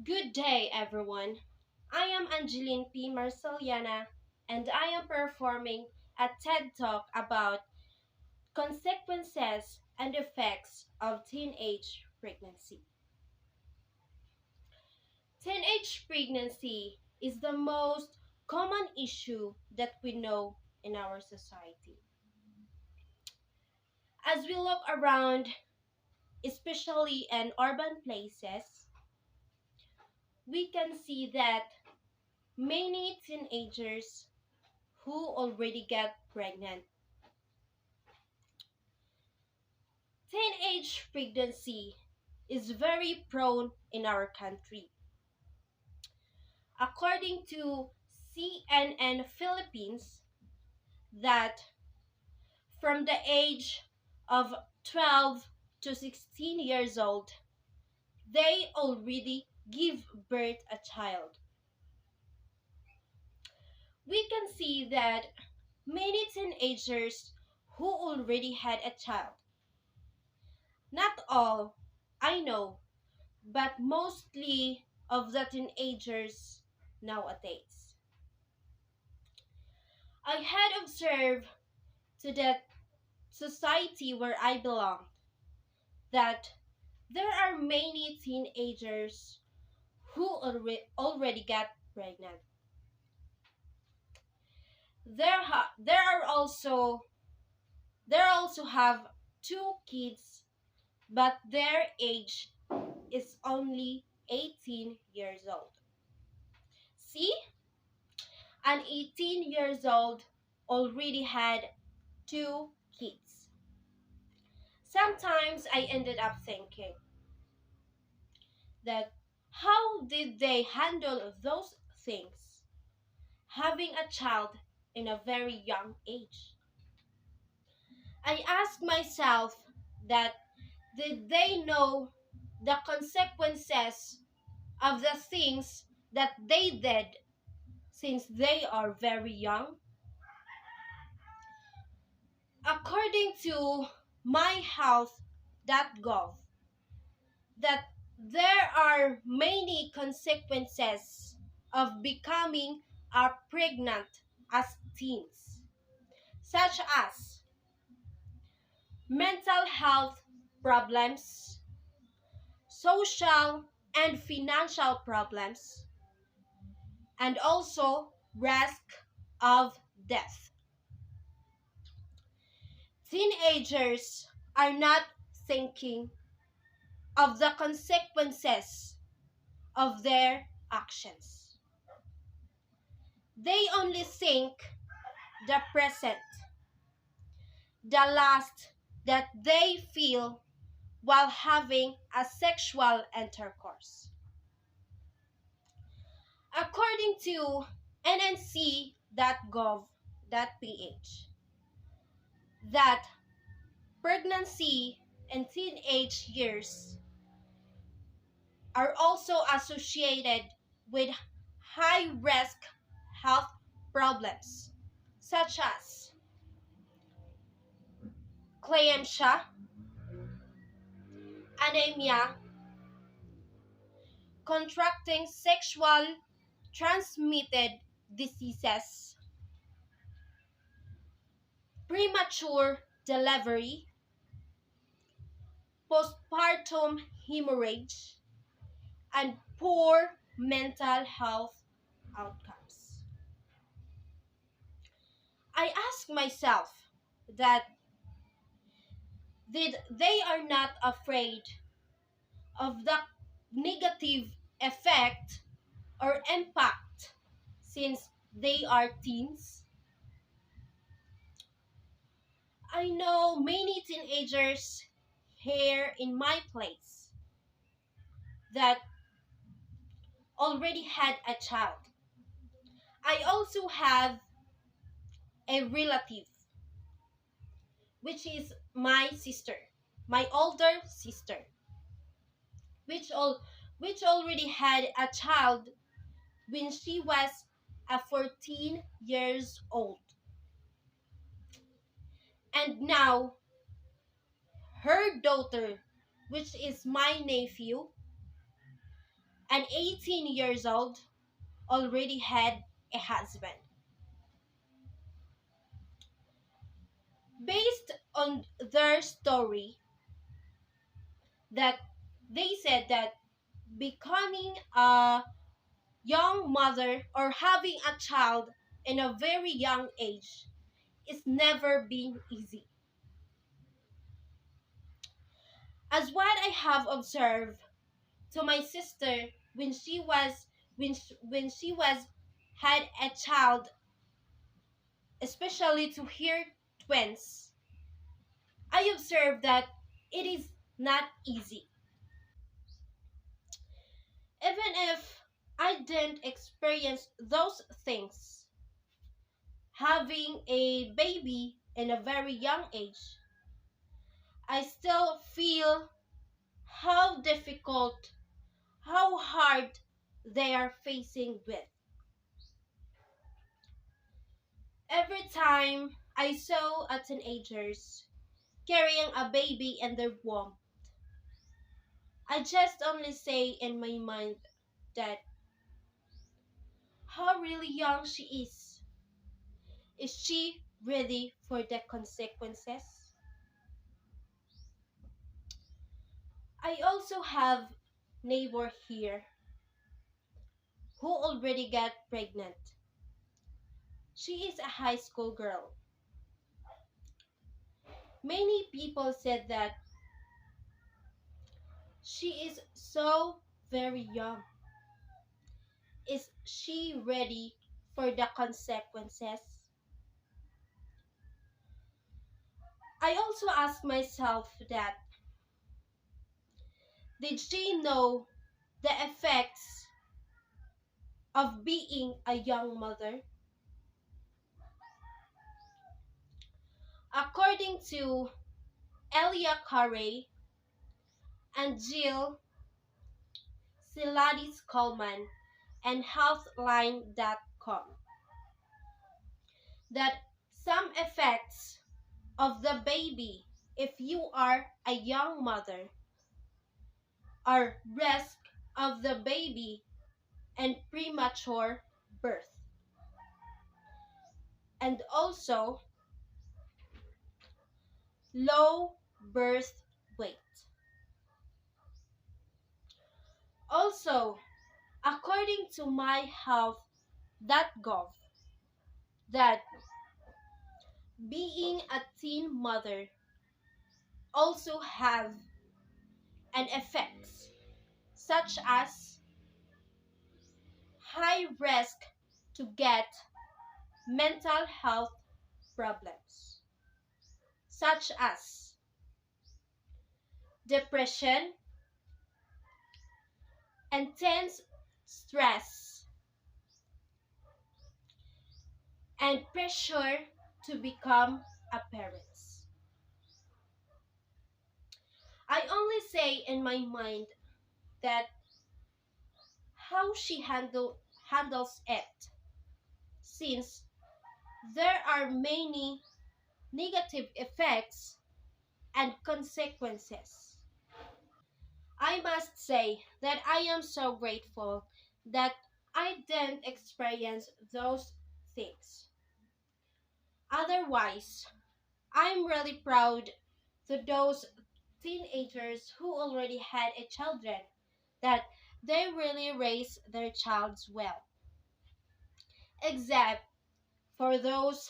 Good day, everyone. I am Angeline P. Marcillana, and I am performing a TED Talk about consequences and effects of teenage pregnancy. Teenage pregnancy is the most common issue that we know in our society. As we look around, especially in urban places, we can see that many teenagers who already get pregnant. Teenage pregnancy is very prone in our country. According to CNN Philippines, that from the age of 12 to 16 years old, they already give birth a child. We can see that many teenagers who already had a child, not all, I know, but mostly of the teenagers nowadays. I had observed to that society where I belong that there are many teenagers who already got pregnant. There also have two kids, but their age is only 18 years old. See, an 18 years old already had two kids. Sometimes I ended up thinking that how did they handle those things, having a child in a very young age? I asked myself that did they know the consequences of the things that they did since they are very young? According to myhealth.gov, that there are many consequences of becoming a pregnant as teens, such as mental health problems, social and financial problems, and also risk of death. Teenagers are not thinking of the consequences of their actions. They only think the present, the lust that they feel while having a sexual intercourse. According to nnc.gov.ph, that pregnancy and teenage years are also associated with high risk health problems such as clamsha, anemia, contracting sexual transmitted diseases, premature delivery, postpartum hemorrhage, and poor mental health outcomes. I ask myself that did they are not afraid of the negative effect or impact since they are teens? I know many teenagers here in my place that already had a child. I also have a relative, which is my sister, my older sister, which all which already had a child when she was a 14 years old. And now her daughter, which is my nephew, and 18 years old, already had a husband. Based on their story, that they said that becoming a young mother or having a child in a very young age is never been easy. As what I have observed to my sister when she was had a child, especially to her twins, I observed that it is not easy. Even if I didn't experience those things, having a baby in a very young age, I still feel how difficult, how hard they are facing with. Every time I saw a teenagers carrying a baby in their womb, I just only say in my mind that how really young she is. Is she ready for the consequences? I also have neighbor here who already got pregnant. She is a high school girl. Many people said that she is so very young. Is she ready for the consequences? I also ask myself that did she know the effects of being a young mother? According to Elia Carey and Jill Siladis Coleman and Healthline.com, that some effects of the baby if you are a young mother are risk of the baby and premature birth, and also low birth weight. Also, according to myhealth.gov, that being a teen mother also have an effects such as high risk to get mental health problems such as depression, intense stress, and pressure to become a parent. I only say in my mind that how she handles it, since there are many negative effects and consequences. I must say that I am so grateful that I didn't experience those things. Otherwise, I'm really proud to those teenagers who already had a children, that they really raise their childs well. Except for those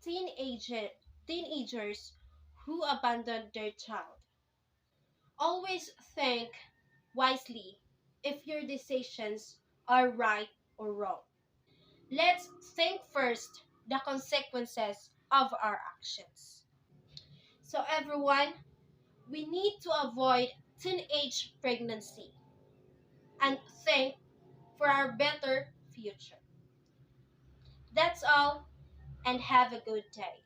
teenager, teenagers who abandoned their child. Always think wisely if your decisions are right or wrong. Let's think first the consequences of our actions. So everyone, we need to avoid teenage pregnancy and think for our better future. That's all, and have a good day.